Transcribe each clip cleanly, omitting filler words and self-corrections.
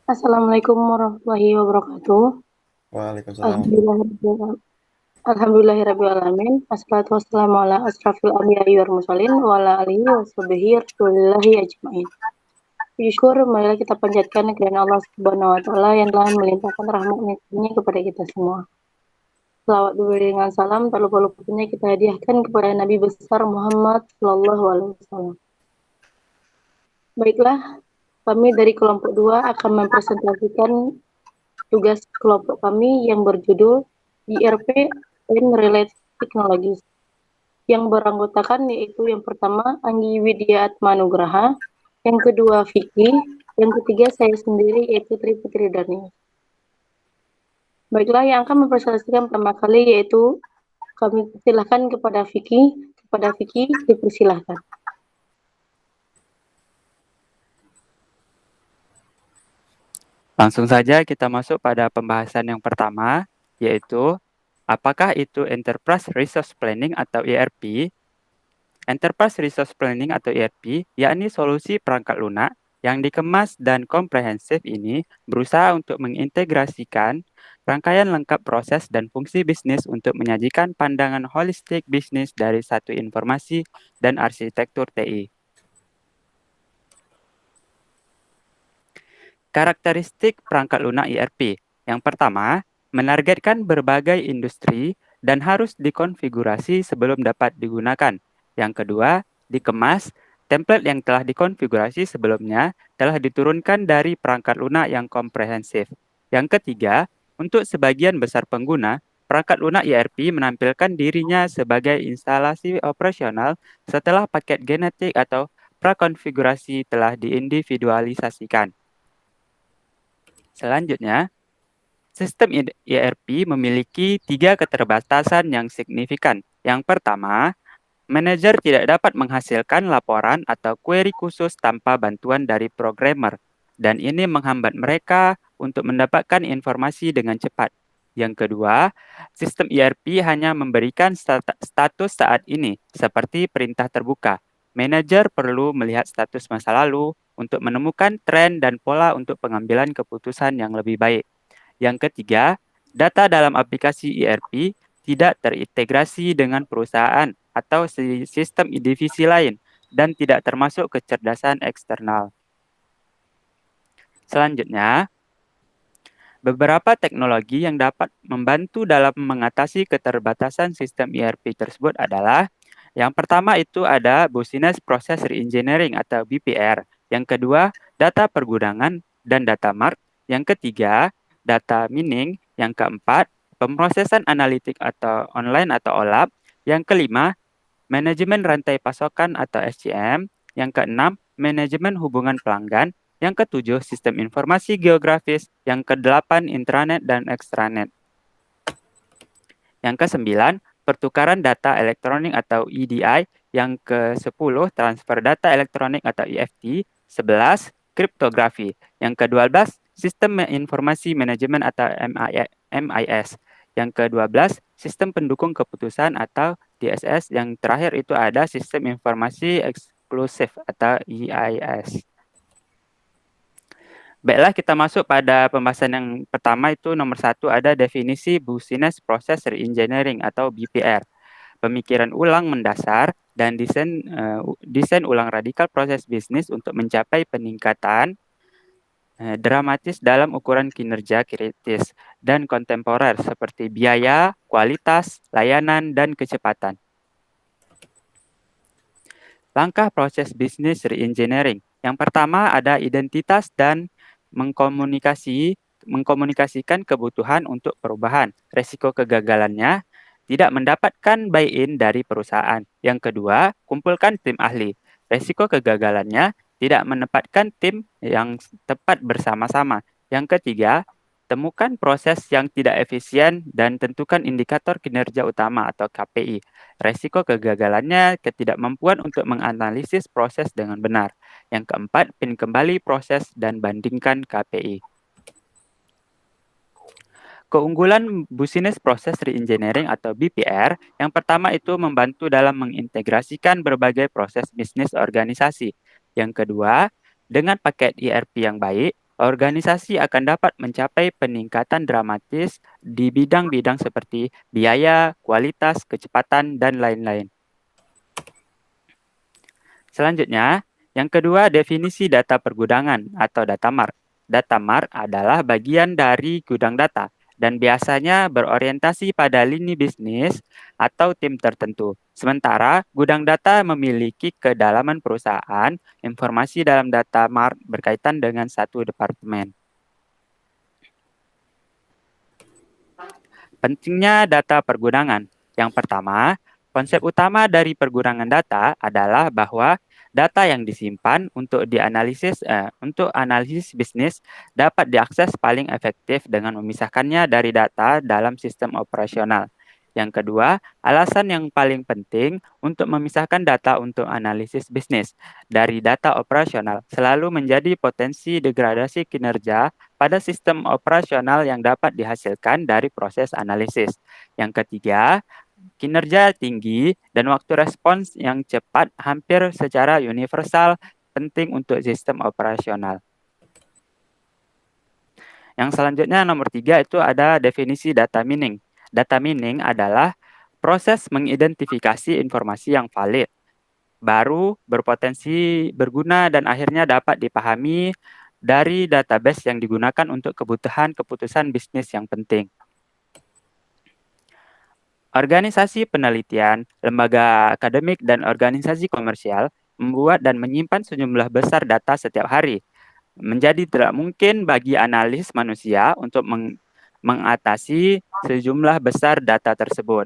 Assalamualaikum warahmatullahi wabarakatuh. Waalaikumsalam. Alhamdulillahirabbil Alhamdulillahirabbil alamin. Wassalatu wassalamu ala asrofil anbiya'i wal mursalin wa ala alihi washabihi rasulillahi ajmain. Puji syukur marilah kita panjatkan kehadiran Allah Subhanahu wa taala yang telah melimpahkan rahmat-Nya kepada kita semua. Selawat diberi dengan salam tak lupa-lupanya kita hadiahkan kepada Nabi besar Muhammad sallallahu alaihi wasallam. Baiklah, kami dari kelompok 2 akan mempresentasikan tugas kelompok kami yang berjudul IRP and Related Technologies, yang beranggotakan yaitu yang pertama Anggi Widya Atmanugraha, yang kedua Vicky, yang ketiga saya sendiri yaitu Tri Putri Daniel. Baiklah, yang akan mempresentasikan pertama kali yaitu kami persilahkan kepada Vicky. Dipersilahkan. Langsung saja kita masuk pada pembahasan yang pertama, yaitu apakah itu Enterprise Resource Planning atau ERP? Enterprise Resource Planning atau ERP, yakni solusi perangkat lunak yang dikemas dan komprehensif ini berusaha untuk mengintegrasikan rangkaian lengkap proses dan fungsi bisnis untuk menyajikan pandangan holistik bisnis dari satu informasi dan arsitektur TI. Karakteristik perangkat lunak ERP. Yang pertama, menargetkan berbagai industri dan harus dikonfigurasi sebelum dapat digunakan. Yang kedua, dikemas, template yang telah dikonfigurasi sebelumnya telah diturunkan dari perangkat lunak yang komprehensif. Yang ketiga, untuk sebagian besar pengguna, perangkat lunak ERP menampilkan dirinya sebagai instalasi operasional setelah paket genetik atau prakonfigurasi telah diindividualisasikan. Selanjutnya, sistem ERP memiliki 3 keterbatasan yang signifikan. Yang pertama, manajer tidak dapat menghasilkan laporan atau query khusus tanpa bantuan dari programmer, dan ini menghambat mereka untuk mendapatkan informasi dengan cepat. Yang kedua, sistem ERP hanya memberikan status saat ini, seperti perintah terbuka. Manajer perlu melihat status masa lalu untuk menemukan tren dan pola untuk pengambilan keputusan yang lebih baik. Yang ketiga, data dalam aplikasi ERP tidak terintegrasi dengan perusahaan atau sistem divisi lain dan tidak termasuk kecerdasan eksternal. Selanjutnya, beberapa teknologi yang dapat membantu dalam mengatasi keterbatasan sistem ERP tersebut adalah yang pertama itu ada Business Process Reengineering atau BPR. Yang kedua, data pergudangan dan data mart. Yang ketiga, data mining. Yang keempat, pemrosesan analitik atau online atau OLAP. Yang kelima, manajemen rantai pasokan atau SCM. Yang keenam, manajemen hubungan pelanggan. Yang ketujuh, sistem informasi geografis. Yang kedelapan, intranet dan extranet. Yang kesembilan, pertukaran data elektronik atau EDI. Yang ke-10, transfer data elektronik atau EFT. 11, kriptografi. Yang ke-12, sistem informasi manajemen atau MIS. Yang ke-12, sistem pendukung keputusan atau DSS. Yang terakhir itu ada sistem informasi eksklusif atau EIS. Baiklah, kita masuk pada pembahasan yang pertama itu nomor 1 ada definisi Business Process Reengineering atau BPR. Pemikiran ulang mendasar dan desain ulang radikal proses bisnis untuk mencapai peningkatan dramatis dalam ukuran kinerja kritis dan kontemporer seperti biaya, kualitas, layanan, dan kecepatan. Langkah proses bisnis reengineering. Yang pertama ada identitas dan mengkomunikasikan kebutuhan untuk perubahan. Resiko kegagalannya tidak mendapatkan buy-in dari perusahaan. Yang kedua, kumpulkan tim ahli. Resiko kegagalannya tidak menempatkan tim yang tepat bersama-sama. Yang ketiga, temukan proses yang tidak efisien dan tentukan indikator kinerja utama atau KPI. Resiko kegagalannya ketidakmampuan untuk menganalisis proses dengan benar. Yang keempat, pin kembali proses dan bandingkan KPI. Keunggulan Business Process Reengineering atau BPR, yang pertama itu membantu dalam mengintegrasikan berbagai proses bisnis organisasi. Yang kedua, dengan paket ERP yang baik, organisasi akan dapat mencapai peningkatan dramatis di bidang-bidang seperti biaya, kualitas, kecepatan, dan lain-lain. Selanjutnya, yang kedua, definisi data pergudangan atau data mart. Data mart adalah bagian dari gudang data dan biasanya berorientasi pada lini bisnis atau tim tertentu. Sementara gudang data memiliki kedalaman perusahaan, informasi dalam data mart berkaitan dengan satu departemen. Pentingnya data pergudangan. Yang pertama, konsep utama dari pergudangan data adalah bahwa data yang disimpan untuk analisis bisnis dapat diakses paling efektif dengan memisahkannya dari data dalam sistem operasional. Yang kedua, alasan yang paling penting untuk memisahkan data untuk analisis bisnis dari data operasional selalu menjadi potensi degradasi kinerja pada sistem operasional yang dapat dihasilkan dari proses analisis. Yang ketiga, kinerja tinggi dan waktu respons yang cepat hampir secara universal penting untuk sistem operasional. Yang selanjutnya nomor 3 itu ada definisi data mining. Data mining adalah proses mengidentifikasi informasi yang valid, baru, berpotensi berguna, dan akhirnya dapat dipahami dari database yang digunakan untuk kebutuhan keputusan bisnis yang penting. Organisasi penelitian, lembaga akademik, dan organisasi komersial membuat dan menyimpan sejumlah besar data setiap hari. Menjadi tidak mungkin bagi analis manusia untuk mengatasi sejumlah besar data tersebut.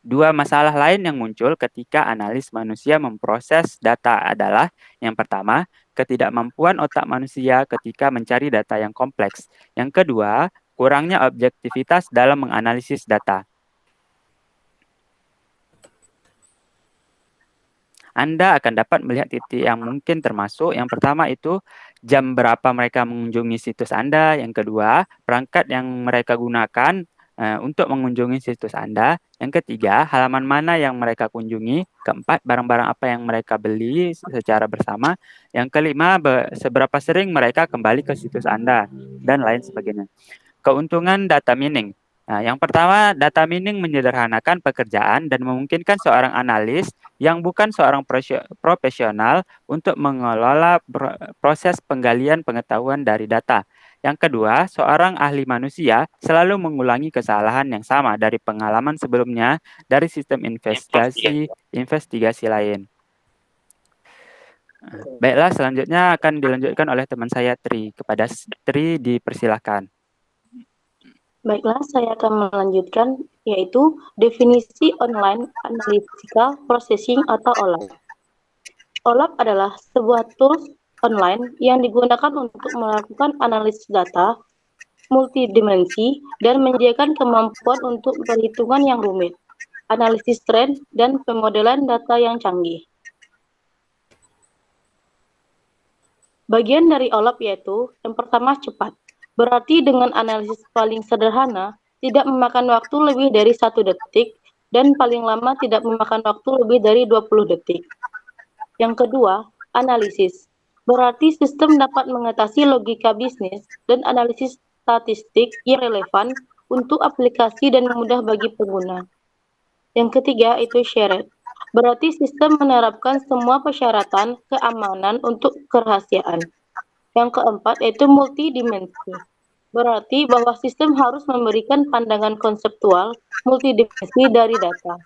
Dua masalah lain yang muncul ketika analis manusia memproses data adalah, yang pertama, ketidakmampuan otak manusia ketika mencari data yang kompleks. Yang kedua, kurangnya objektivitas dalam menganalisis data. Anda akan dapat melihat titik yang mungkin termasuk. Yang pertama itu jam berapa mereka mengunjungi situs Anda. Yang kedua, perangkat yang mereka gunakan untuk mengunjungi situs Anda. Yang ketiga, halaman mana yang mereka kunjungi. Keempat, barang-barang apa yang mereka beli secara bersama. Yang kelima, seberapa sering mereka kembali ke situs Anda, dan lain sebagainya. Keuntungan data mining. Nah, yang pertama, data mining menyederhanakan pekerjaan dan memungkinkan seorang analis yang bukan seorang profesional untuk mengelola proses penggalian pengetahuan dari data. Yang kedua, seorang ahli manusia selalu mengulangi kesalahan yang sama dari pengalaman sebelumnya dari sistem investigasi lain. Baiklah, selanjutnya akan dilanjutkan oleh teman saya Tri. Kepada Tri dipersilahkan. Baiklah, saya akan melanjutkan, yaitu definisi online analytical processing atau OLAP. OLAP adalah sebuah tools online yang digunakan untuk melakukan analisis data multidimensi dan menyediakan kemampuan untuk perhitungan yang rumit, analisis tren, dan pemodelan data yang canggih. Bagian dari OLAP yaitu, yang pertama cepat. Berarti dengan analisis paling sederhana, tidak memakan waktu lebih dari 1 detik, dan paling lama tidak memakan waktu lebih dari 20 detik. Yang kedua, analisis. Berarti sistem dapat mengatasi logika bisnis dan analisis statistik yang relevan untuk aplikasi dan mudah bagi pengguna. Yang ketiga itu shared. Berarti sistem menerapkan semua persyaratan keamanan untuk kerahasiaan. Yang keempat yaitu multidimensi. Berarti bahwa sistem harus memberikan pandangan konseptual multidimensi dari data.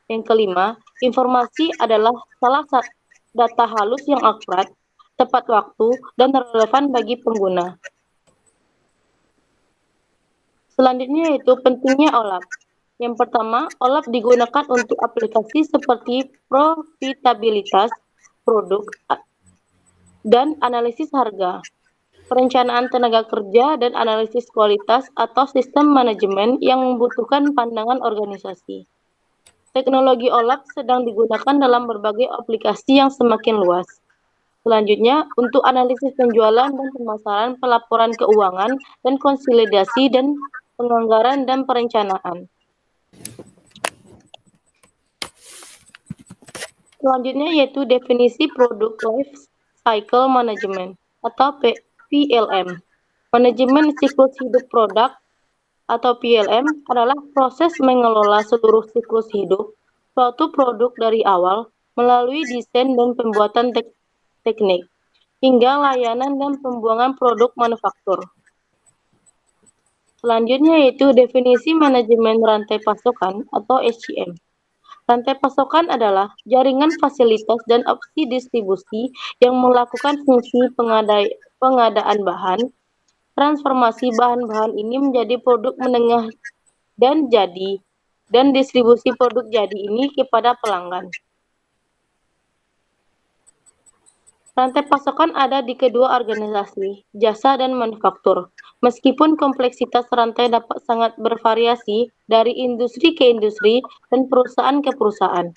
Yang kelima, informasi adalah salah satu data halus yang akurat, tepat waktu, dan relevan bagi pengguna. Selanjutnya yaitu pentingnya OLAP. Yang pertama, OLAP digunakan untuk aplikasi seperti profitabilitas produk dan analisis harga, perencanaan tenaga kerja, dan analisis kualitas atau sistem manajemen yang membutuhkan pandangan organisasi. Teknologi OLAP sedang digunakan dalam berbagai aplikasi yang semakin luas. Selanjutnya, untuk analisis penjualan dan pemasaran, pelaporan keuangan, dan konsolidasi dan penganggaran dan perencanaan. Selanjutnya yaitu definisi Product Life Cycle Management atau PLM. Manajemen siklus hidup produk atau PLM adalah proses mengelola seluruh siklus hidup suatu produk dari awal melalui desain dan pembuatan teknik hingga layanan dan pembuangan produk manufaktur. Selanjutnya yaitu definisi manajemen rantai pasokan atau SCM. Rantai pasokan adalah jaringan fasilitas dan opsi distribusi yang melakukan fungsi pengadaan bahan, transformasi bahan-bahan ini menjadi produk menengah dan jadi, dan distribusi produk jadi ini kepada pelanggan. Rantai pasokan ada di kedua organisasi, jasa dan manufaktur. Meskipun kompleksitas rantai dapat sangat bervariasi dari industri ke industri dan perusahaan ke perusahaan.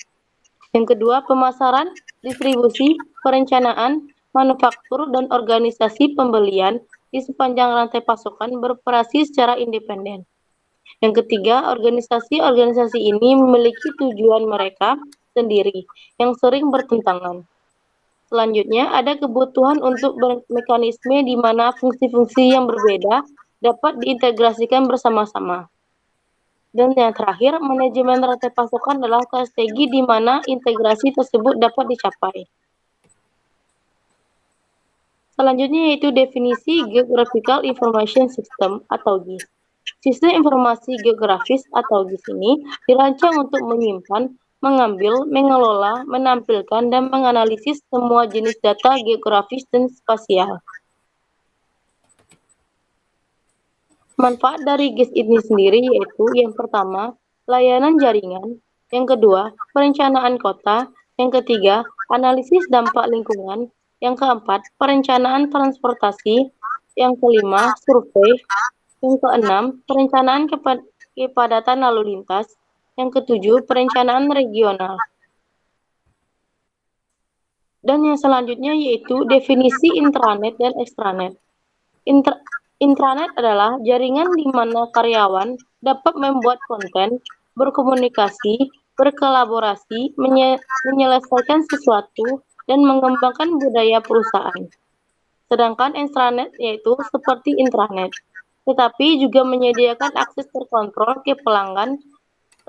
Yang kedua, pemasaran, distribusi, perencanaan, manufaktur, dan organisasi pembelian di sepanjang rantai pasokan beroperasi secara independen. Yang ketiga, organisasi-organisasi ini memiliki tujuan mereka sendiri yang sering bertentangan. Selanjutnya, ada kebutuhan untuk mekanisme di mana fungsi-fungsi yang berbeda dapat diintegrasikan bersama-sama. Dan yang terakhir, manajemen rantai pasokan adalah strategi di mana integrasi tersebut dapat dicapai. Selanjutnya yaitu definisi Geographical Information System atau GIS. Sistem informasi geografis atau GIS ini dirancang untuk menyimpan, mengambil, mengelola, menampilkan, dan menganalisis semua jenis data geografis dan spasial. Manfaat dari GIS ini sendiri yaitu yang pertama, layanan jaringan, yang kedua, perencanaan kota, yang ketiga, analisis dampak lingkungan, yang keempat, perencanaan transportasi, yang kelima, survei, yang keenam, perencanaan kepadatan lalu lintas, yang ketujuh, perencanaan regional. Dan yang selanjutnya yaitu definisi intranet dan extranet. Intranet adalah jaringan di mana karyawan dapat membuat konten, berkomunikasi, berkolaborasi, menyelesaikan sesuatu, dan mengembangkan budaya perusahaan. Sedangkan extranet yaitu seperti intranet, tetapi juga menyediakan akses terkontrol ke pelanggan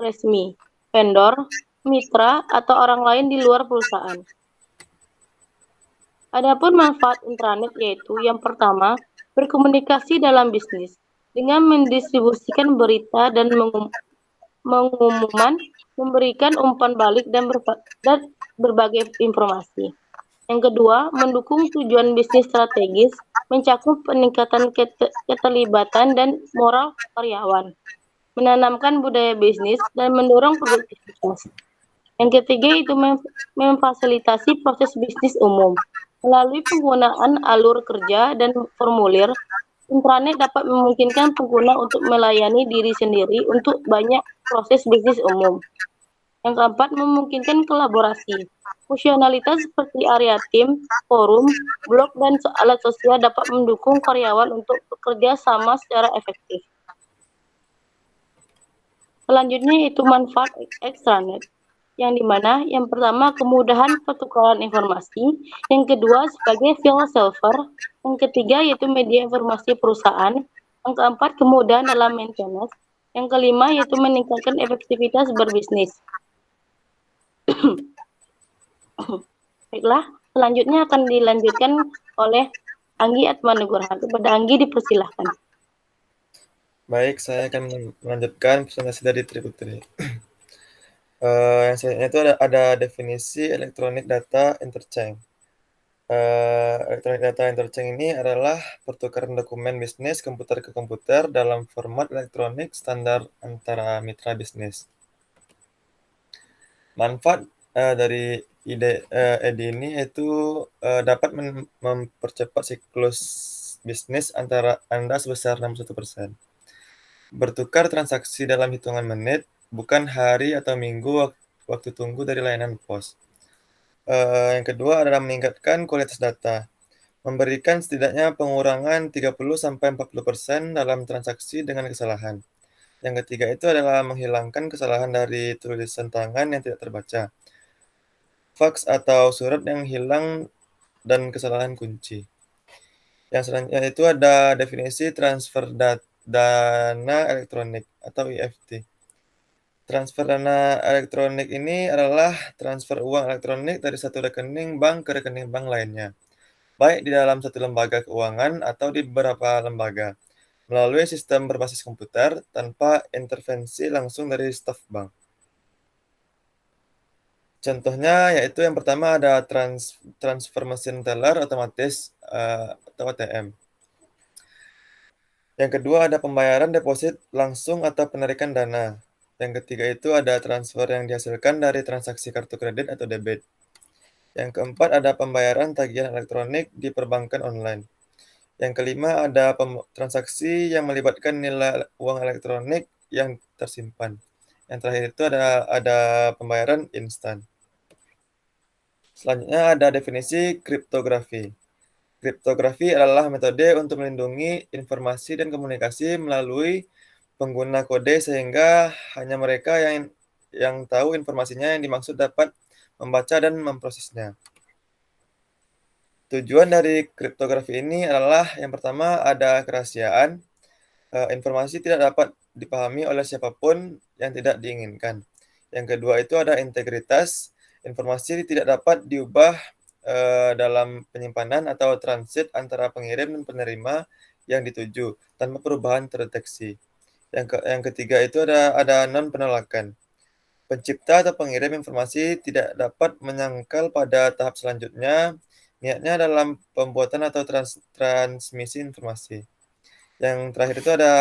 resmi, vendor, mitra, atau orang lain di luar perusahaan. Adapun manfaat intranet yaitu yang pertama, berkomunikasi dalam bisnis dengan mendistribusikan berita dan mengumuman, memberikan umpan balik dan berbagai informasi. Yang kedua, mendukung tujuan bisnis strategis, mencakup peningkatan keterlibatan dan moral karyawan, menanamkan budaya bisnis, dan mendorong produktivitas. Yang ketiga itu memfasilitasi proses bisnis umum. Melalui penggunaan alur kerja dan formulir, intranet dapat memungkinkan pengguna untuk melayani diri sendiri untuk banyak proses bisnis umum. Yang keempat, memungkinkan kolaborasi. Fungsionalitas seperti area tim, forum, blog, dan alat sosial dapat mendukung karyawan untuk bekerja sama secara efektif. Selanjutnya itu manfaat extranet, yang dimana yang pertama kemudahan pertukaran informasi, yang kedua sebagai file server, yang ketiga yaitu media informasi perusahaan, yang keempat kemudahan dalam maintenance, yang kelima yaitu meningkatkan efektivitas berbisnis. Baiklah, selanjutnya akan dilanjutkan oleh Anggi Atmanugraha. Kepada Anggi dipersilahkan. Baik, saya akan melanjutkan presentasi dari Triputri. Yang selanjutnya itu ada definisi electronic data interchange. Electronic data interchange ini adalah pertukaran dokumen bisnis komputer ke komputer dalam format elektronik standar antara mitra bisnis. Manfaat dari ide ini yaitu dapat mempercepat siklus bisnis antara Anda sebesar 61%. Bertukar transaksi dalam hitungan menit, bukan hari atau minggu waktu tunggu dari layanan pos. Yang kedua adalah meningkatkan kualitas data, memberikan setidaknya pengurangan 30-40% dalam transaksi dengan kesalahan. Yang ketiga itu adalah menghilangkan kesalahan dari tulisan tangan yang tidak terbaca, fax atau surat yang hilang, dan kesalahan kunci. Yang selanjutnya itu ada definisi transfer dana elektronik atau EFT. Transfer dana elektronik ini adalah transfer uang elektronik dari satu rekening bank ke rekening bank lainnya, baik di dalam satu lembaga keuangan atau di beberapa lembaga, melalui sistem berbasis komputer tanpa intervensi langsung dari staf bank. Contohnya yaitu yang pertama ada transfer mesin teller otomatis atau ATM. Yang kedua ada pembayaran deposit langsung atau penarikan dana. Yang ketiga itu ada transfer yang dihasilkan dari transaksi kartu kredit atau debit. Yang keempat ada pembayaran tagihan elektronik di perbankan online. Yang kelima ada transaksi yang melibatkan nilai uang elektronik yang tersimpan. Yang terakhir itu ada pembayaran instan. Selanjutnya ada definisi kriptografi. Kriptografi adalah metode untuk melindungi informasi dan komunikasi melalui pengguna kode sehingga hanya mereka yang tahu informasinya yang dimaksud dapat membaca dan memprosesnya. Tujuan dari kriptografi ini adalah yang pertama ada kerahasiaan. Informasi tidak dapat dipahami oleh siapapun yang tidak diinginkan. Yang kedua itu ada integritas. Informasi tidak dapat diubah dalam penyimpanan atau transit antara pengirim dan penerima yang dituju tanpa perubahan terdeteksi. Yang ketiga itu ada non-penolakan. Pencipta atau pengirim informasi tidak dapat menyangkal pada tahap selanjutnya niatnya dalam pembuatan atau transmisi informasi. Yang terakhir itu ada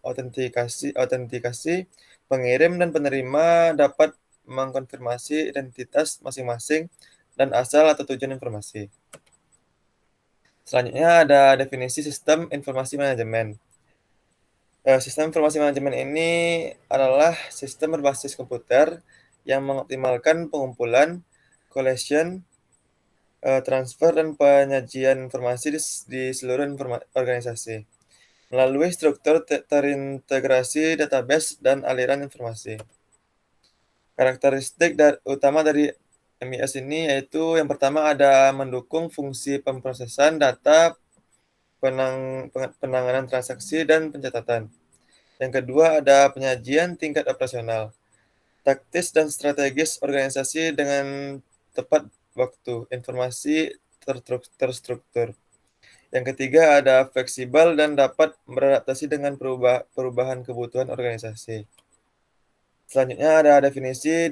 autentikasi. Pengirim dan penerima dapat mengkonfirmasi identitas masing-masing dan asal atau tujuan informasi. Selanjutnya ada definisi sistem informasi manajemen. Sistem informasi manajemen ini adalah sistem berbasis komputer yang mengoptimalkan pengumpulan, collection, transfer, dan penyajian informasi di seluruh organisasi melalui struktur terintegrasi database dan aliran informasi. Karakteristik utama dari MIS ini yaitu yang pertama ada mendukung fungsi pemrosesan data, penanganan transaksi, dan pencatatan. Yang kedua ada penyajian tingkat operasional, taktis dan strategis organisasi dengan tepat waktu, informasi terstruktur. Yang ketiga ada fleksibel dan dapat beradaptasi dengan perubahan kebutuhan organisasi. Selanjutnya ada definisi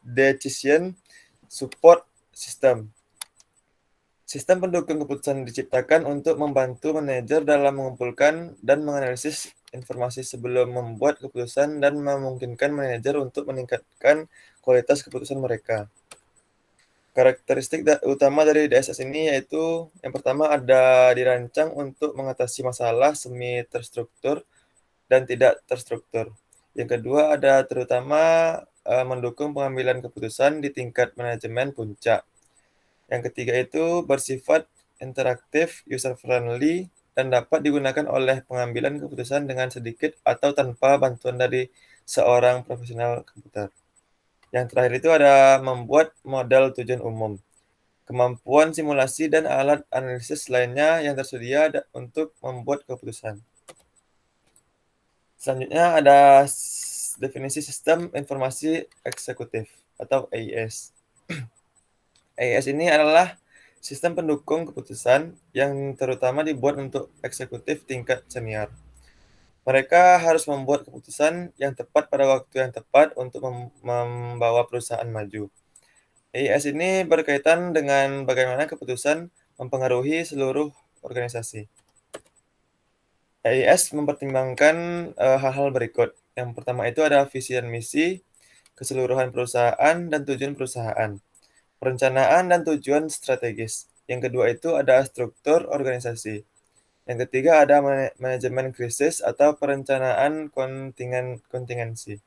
decision support system. Sistem pendukung keputusan diciptakan untuk membantu manajer dalam mengumpulkan dan menganalisis informasi sebelum membuat keputusan dan memungkinkan manajer untuk meningkatkan kualitas keputusan mereka. Karakteristik utama dari DSS ini yaitu yang pertama ada dirancang untuk mengatasi masalah semi terstruktur dan tidak terstruktur. Yang kedua ada terutama mendukung pengambilan keputusan di tingkat manajemen puncak. Yang ketiga itu bersifat interaktif, user-friendly, dan dapat digunakan oleh pengambilan keputusan dengan sedikit atau tanpa bantuan dari seorang profesional komputer. Yang terakhir itu ada membuat model tujuan umum, kemampuan simulasi, dan alat analisis lainnya yang tersedia untuk membuat keputusan. Selanjutnya ada definisi sistem informasi eksekutif atau AIS. AIS ini adalah sistem pendukung keputusan yang terutama dibuat untuk eksekutif tingkat senior. Mereka harus membuat keputusan yang tepat pada waktu yang tepat untuk membawa perusahaan maju. AIS ini berkaitan dengan bagaimana keputusan mempengaruhi seluruh organisasi. AIS mempertimbangkan hal-hal berikut. Yang pertama itu ada visi dan misi, keseluruhan perusahaan dan tujuan perusahaan, perencanaan dan tujuan strategis. Yang kedua itu ada struktur organisasi. Yang ketiga ada manajemen krisis atau perencanaan kontingensi.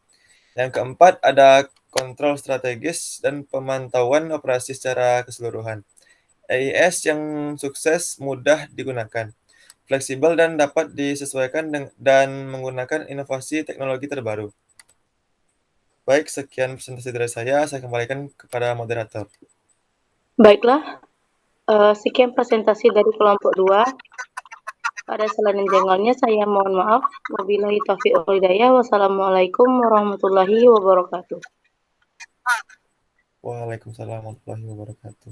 Yang keempat ada kontrol strategis dan pemantauan operasi secara keseluruhan. AIS yang sukses mudah digunakan, fleksibel dan dapat disesuaikan dan menggunakan inovasi teknologi terbaru. Baik, sekian presentasi dari saya kembalikan kepada moderator. Baiklah, Sekian presentasi dari kelompok 2. Pada selain jengolnya saya mohon maaf. Wabillahi taufiq wal hidayah. Wassalamualaikum warahmatullahi wabarakatuh. Waalaikumsalam warahmatullahi wabarakatuh.